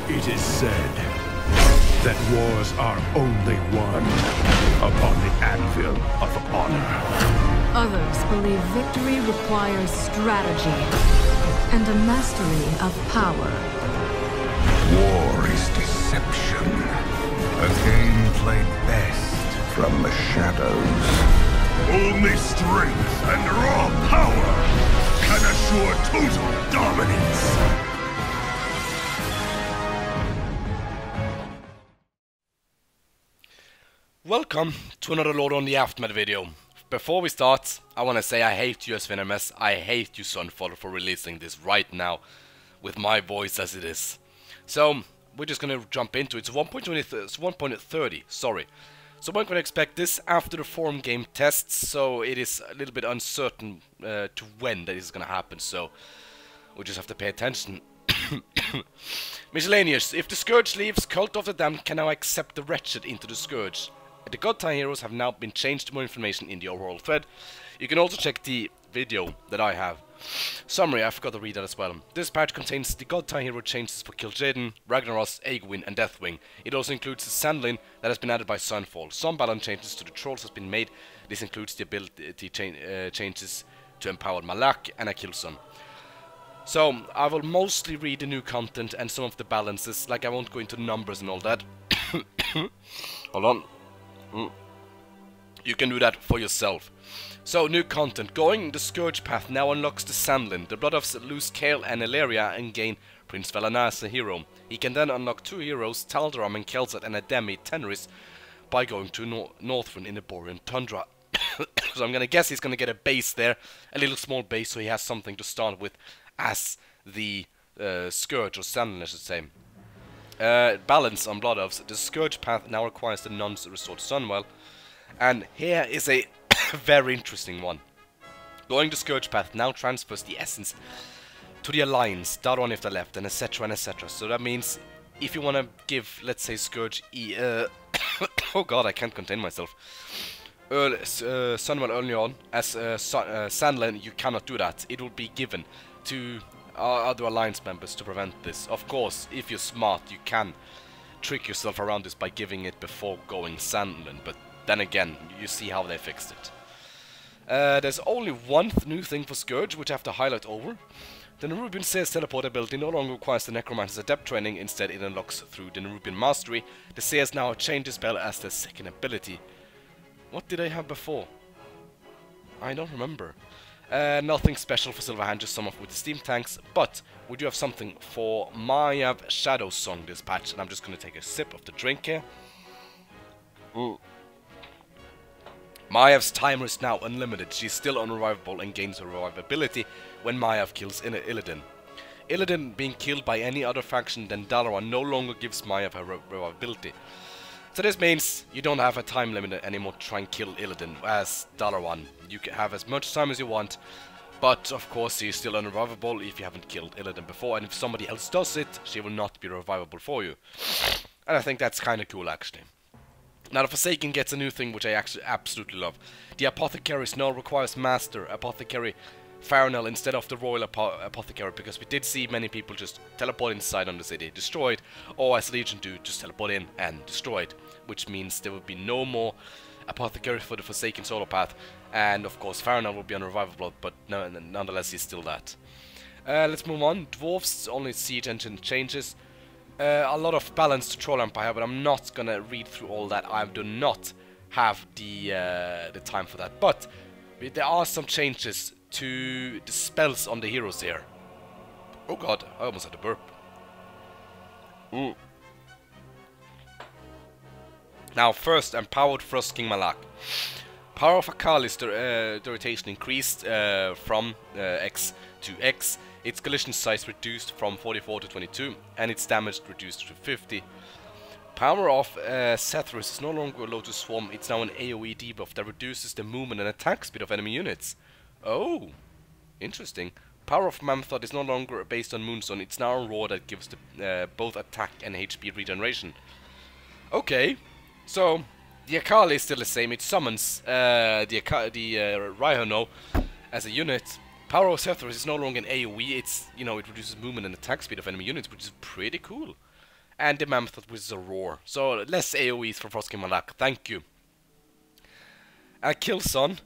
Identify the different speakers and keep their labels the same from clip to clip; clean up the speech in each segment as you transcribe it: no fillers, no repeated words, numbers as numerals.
Speaker 1: It is said that wars are only won upon the anvil of honor.
Speaker 2: Others believe victory requires strategy and a mastery of power.
Speaker 3: War is deception. A game played best from the shadows.
Speaker 1: Only strength and raw power can assure total dominance.
Speaker 4: Welcome to another Lordaeron the Aftermath video. Before we start, I want to say I hate you as Venomous. I hate you Sunfall for releasing this right now with my voice as it is. So we're just gonna jump into it. It's 1.30, sorry. So we're gonna expect this after the forum game tests, so it is a little bit uncertain to when that is gonna happen, so we just have to pay attention. Miscellaneous. If the Scourge leaves, Cult of the Damned can now accept the Wretched into the Scourge. The God Tie heroes have now been changed to more information in the overall thread. You can also check the video that I have. Summary, I forgot to read that as well. This patch contains the God Tie hero changes for Kil'jaeden, Ragnaros, Egwene and Deathwing. It also includes the Sandlin that has been added by Sunfall. Some balance changes to the Trolls has been made. This includes the ability changes to Empowered Malak and Akilson. So, I will mostly read the new content and some of the balances, like I won't go into numbers and all that. Hold on. You can do that for yourself. So, new content. Going the Scourge path now unlocks the Sandlin. The Blood of lose Kael and Elaria and gain Prince Velanar as a hero. He can then unlock two heroes, Taldaram and Kel'Thuzad and Ademi Teneris, by going to Northrend in the Borean Tundra. So I'm gonna guess he's gonna get a base there, a little small base, so he has something to start with as the Scourge, or Sandlin I should say. Balance on Blood Elves. The Scourge path now requires the nuns restore Sunwell. And here is a very interesting one. Going the Scourge path now transfers the essence to the Alliance, Daron if they're left, and etc and etc. So that means if you want to give, let's say, Scourge oh god, I can't contain myself. Sunwell early on, as Sandlin, you cannot do that. It will be given to other Alliance members to prevent this. Of course, if you're smart, you can trick yourself around this by giving it before going Sandlin, but then again, you see how they fixed it. There's only one new thing for Scourge, which I have to highlight over. The Nerubian Seer's teleport ability no longer requires the Necromancer's adept training, instead it unlocks through the Nerubian Mastery. The Seers now have changed the spell as their second ability. What did I have before? I don't remember. Nothing special for Silverhand, just some of with the steam tanks, but we do have something for Mayav Shadow Song this patch, and I'm just going to take a sip of the drink here. Mayav's timer is now unlimited. She's still unrevivable and gains her revivability when Mayav kills Illidan. Illidan being killed by any other faction than Dalaran no longer gives Mayav her revivability. So this means you don't have a time limit anymore to try and kill Illidan as Dalaran. You can have as much time as you want, but of course she is still unrevivable if you haven't killed Illidan before, and if somebody else does it, she will not be revivable for you. And I think that's kinda cool actually. Now the Forsaken gets a new thing which I actually absolutely love. The Apothecary now requires Master Apothecary Farinal instead of the Royal Apothecary, because we did see many people just teleport inside on the city, destroy it, or as Legion do, just teleport in and destroy it, which means there will be no more Apothecary for the Forsaken solo path, and of course Farinal will be unrevivable, but nonetheless he's still that. Let's move on. Dwarves, only siege engine changes. A lot of balance to Troll Empire, but I'm not gonna read through all that. I do not have the time for that. But there are some changes to the spells on the heroes here. Oh god, I almost had a burp. Now first, Empowered Frost King Malak. Power of Akali's duration increased from X to X. Its collision size reduced from 44 to 22, and its damage reduced to 50. Power of Sethrus is no longer allowed to swarm. It's now an AoE debuff that reduces the movement and attack speed of enemy units. Oh, interesting. Power of Mammoth is no longer based on Moonstone. It's now a roar that gives the, both attack and HP regeneration. Okay, so the Akali is still the same. It summons the Raihono as a unit. Power of Sethrus is no longer an AoE. It's, you know, it reduces movement and attack speed of enemy units, which is pretty cool. and the Mammoth, which is a roar. So less AoEs for Frostkin Malak. Thank you. Killson's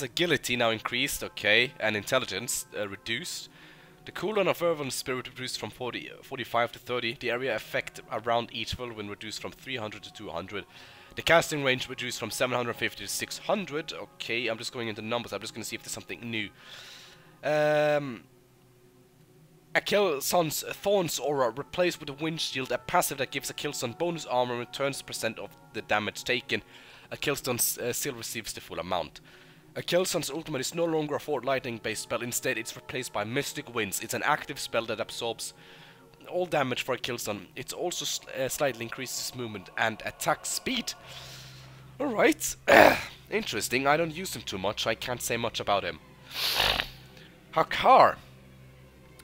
Speaker 4: agility now increased, okay, and intelligence reduced. The cooldown of Vervon's Spirit reduced from 45 to 30. The area effect around each whirlwind reduced from 300 to 200. The casting range reduced from 750 to 600. Okay, I'm just going into numbers. I'm just going to see if there's something new. Killson's Thorns Aura replaced with a windshield, a passive that gives a Killson bonus armor and returns % of the damage taken. A Killson still receives the full amount. A Killson's ultimate is no longer a Fort Lightning based spell, instead it's replaced by Mystic Winds. It's an active spell that absorbs all damage for a Killson. It also slightly increases movement and attack speed. Alright, interesting. I don't use him too much, I can't say much about him. Hakar.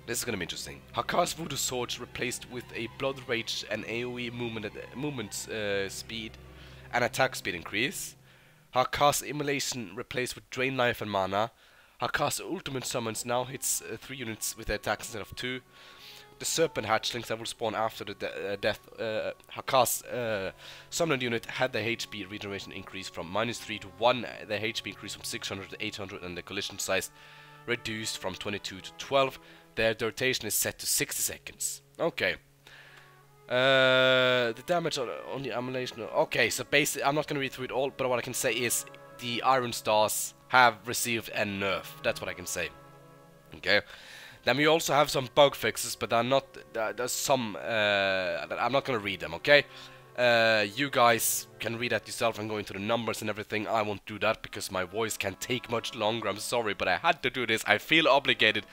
Speaker 4: This is gonna be interesting. Hakar's Voodoo Sword replaced with a Blood Rage and AoE movement speed and attack speed increase. Hakar's Immolation replaced with Drain Life and Mana. Hakar's Ultimate Summons now hits 3 units with the attacks instead of 2. The Serpent Hatchlings that will spawn after the death. Hakar's Summoned unit had the HP regeneration increase from -3 to 1. The HP increased from 600 to 800 and the collision size reduced from 22 to 12. Their rotation is set to 60 seconds. Okay. The damage on the Immolation. Okay, so basically, I'm not going to read through it all, but what I can say is the Iron Stars have received a nerf. That's what I can say. Okay. Then we also have some bug fixes, but they're not. There's some. I'm not going to read them. Okay. You guys can read that yourself and go into the numbers and everything. I won't do that because my voice can't take much longer. I'm sorry, but I had to do this. I feel obligated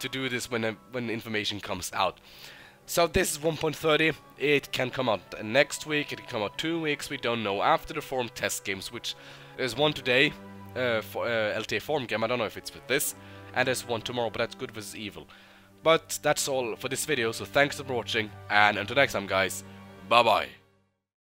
Speaker 4: to do this when information comes out. So this is 1.30. It can come out next week. It can come out 2 weeks. We don't know. After the forum test games, which there's one today for LTA forum game. I don't know if it's with this, and there's one tomorrow. But that's Good vs Evil. But that's all for this video. So thanks for watching, and until next time, guys. Bye bye.